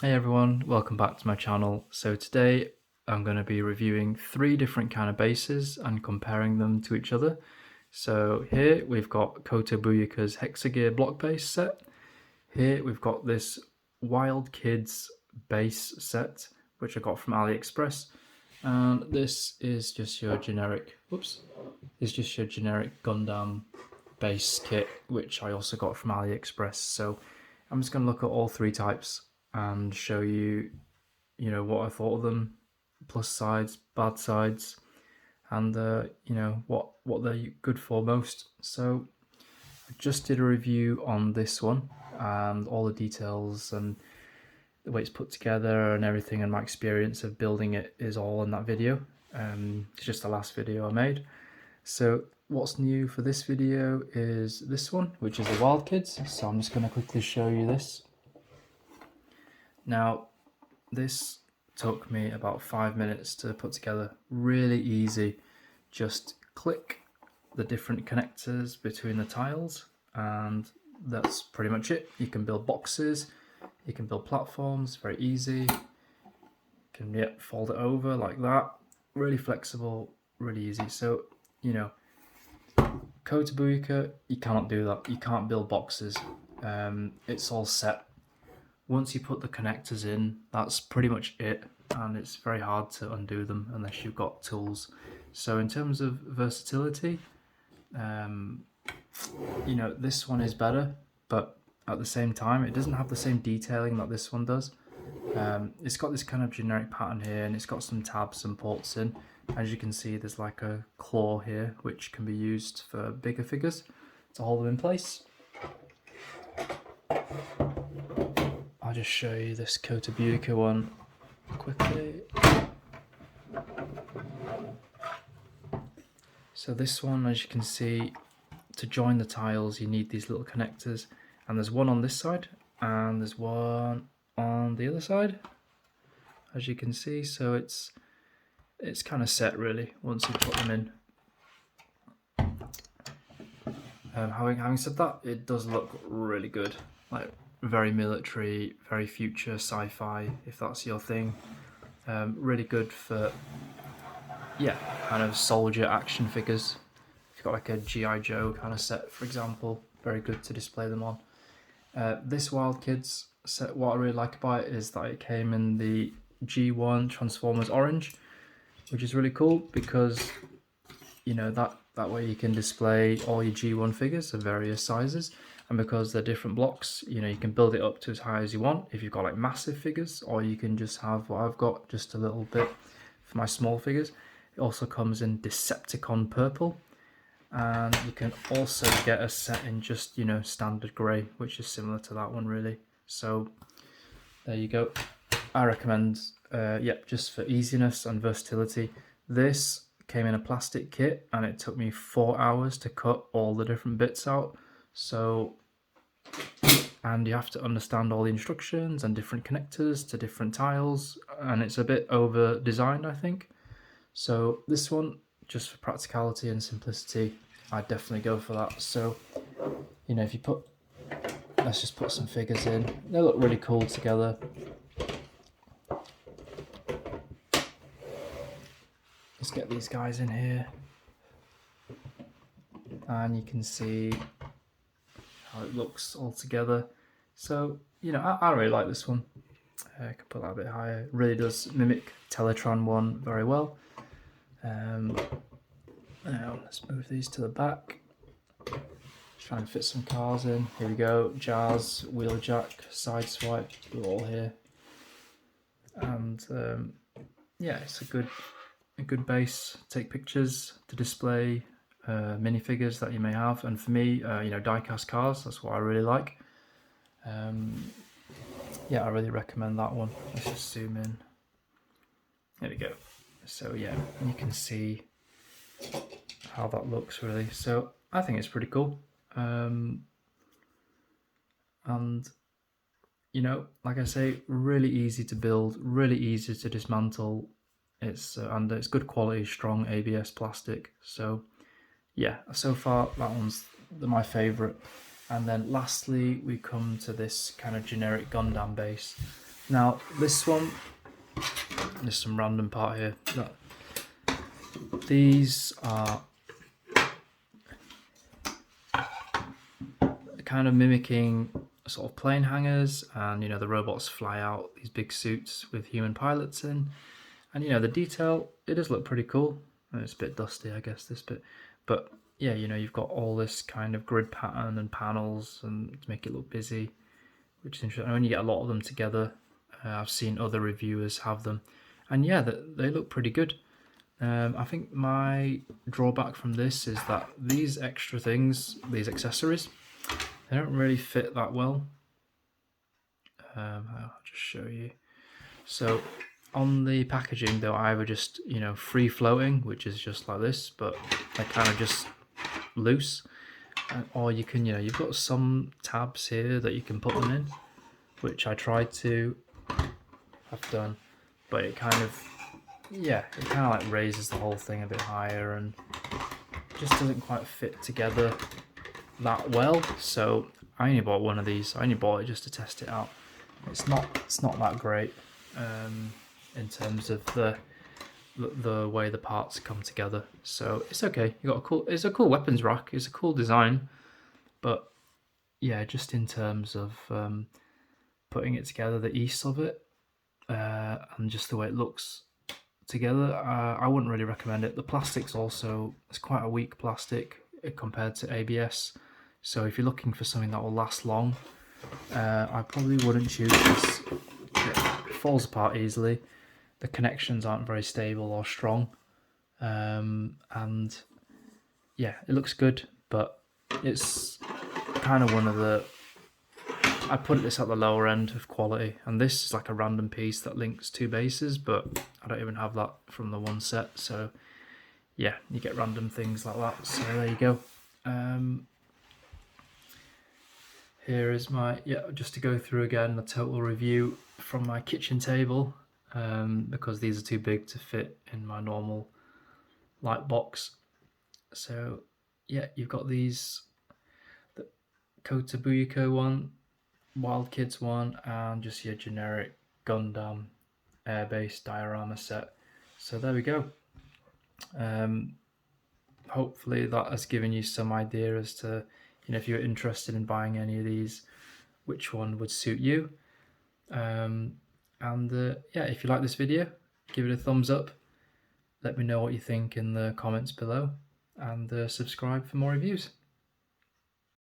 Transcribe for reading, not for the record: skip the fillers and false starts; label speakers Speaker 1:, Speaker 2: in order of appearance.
Speaker 1: Hey everyone, welcome back to my channel. So today I'm going to be reviewing 3 different kind of bases and comparing them to each other. So here we've got Kotobukiya's Hexa Gear block base set. Here we've got this Wild Kidz base set, which I got from AliExpress. And this is just your generic, Gundam base kit, which I also got from AliExpress. So I'm just going to look at all 3 types and show you, what I thought of them, plus sides, bad sides, and what they're good for most. So I just did a review on this one, and all the details and the way it's put together and everything, and my experience of building it is all in that video. It's just the last video I made. So what's new for this video is this one, which is the Wild Kidz. So I'm just going to quickly show you this. Now, this took me about 5 minutes to put together. Really easy. Just click the different connectors between the tiles, and that's pretty much it. You can build boxes, you can build platforms, very easy. You can fold it over like that. Really flexible, really easy. So, Kotobukiya, you cannot do that. You can't build boxes. It's all set. Once you put the connectors in, that's pretty much it, and it's very hard to undo them unless you've got tools. So in terms of versatility, this one is better, but at the same time, it doesn't have the same detailing that this one does. It's got this kind of generic pattern here, and it's got some tabs and ports in. As you can see, there's like a claw here, which can be used for bigger figures to hold them in place. I'll just show you this Kotobukiya one quickly. So this one, as you can see, to join the tiles you need these little connectors, and there's one on this side and there's one on the other side, as you can see. So it's kind of set really once you put them in. Having said that, it does look really good, like very military, very future sci-fi, if that's your thing. Really good for, kind of soldier action figures. If you've got like a G.I. Joe kind of set, for example, very good to display them on. This Wild Kidz set, what I really like about it is that it came in the G1 Transformers Orange, which is really cool because, that way you can display all your G1 figures of various sizes. And because they're different blocks, you can build it up to as high as you want if you've got like massive figures, or you can just have what I've got, just a little bit for my small figures. It also comes in Decepticon purple, and you can also get a set in just, standard grey, which is similar to that one really. So there you go. I recommend, just for easiness and versatility. This came in a plastic kit, and it took me 4 hours to cut all the different bits out. So, and you have to understand all the instructions and different connectors to different tiles, and it's a bit over designed, I think. So this one, just for practicality and simplicity, I'd definitely go for that. So, if you let's just put some figures in. They look really cool together. Let's get these guys in here, and you can see how it looks all together. So, I really like this one. I can put that a bit higher. It really does mimic Teletron one very well. Now let's move these to the back. Try and fit some cars in. Here we go. Jazz, Wheeljack, Sideswipe, they're all here. And it's a good base. Take pictures to display minifigures that you may have, and for me, die-cast cars, that's what I really like. I really recommend that one. Let's just zoom in. There we go. So you can see how that looks really. So I think it's pretty cool. And like I say, really easy to build, really easy to dismantle. It's good quality, strong ABS plastic. So so far that one's my favourite. And then lastly, we come to this kind of generic Gundam base. Now this one, there's some random part here. These are kind of mimicking sort of plane hangars, and you know the robots fly out these big suits with human pilots in, and you know the detail, it does look pretty cool. And it's a bit dusty, I guess, this bit, but yeah, you know you've got all this kind of grid pattern and panels and to make it look busy, which is interesting. And when you get a lot of them together, I've seen other reviewers have them, and yeah, they look pretty good. I think my drawback from this is that these extra things, these accessories, they don't really fit that well. I'll just show you. So on the packaging, they're either just, you know, free floating, which is just like this, but they're kind of just loose, or you can, you know, you've got some tabs here that you can put them in, which I tried to have done, but it kind of, yeah, it kind of like raises the whole thing a bit higher and just doesn't quite fit together that well. So I only bought one of these. I only bought it just to test it out. It's not that great in terms of the way the parts come together. So it's okay. You got it's a cool weapons rack. It's a cool design, but yeah, just in terms of putting it together, the ease of it and just the way it looks together, I wouldn't really recommend it. The plastic's also, it's quite a weak plastic compared to ABS, so if you're looking for something that will last long, I probably wouldn't choose this. It falls apart easily, the connections aren't very stable or strong, and yeah, it looks good, but it's kind of one of the, I put this at the lower end of quality, and this is like a random piece that links two bases, but I don't even have that from the one set, so yeah, you get random things like that. So there you go. Here is my, yeah, just to go through again the total review from my kitchen table, because these are too big to fit in my normal light box. So yeah, you've got these, the Kotobukiya one, Wild Kidz one, and just your generic Gundam air-based diorama set. So there we go. Hopefully that has given you some idea as to, you know, if you're interested in buying any of these, which one would suit you. Yeah, if you like this video, give it a thumbs up. Let me know what you think in the comments below, and subscribe for more reviews.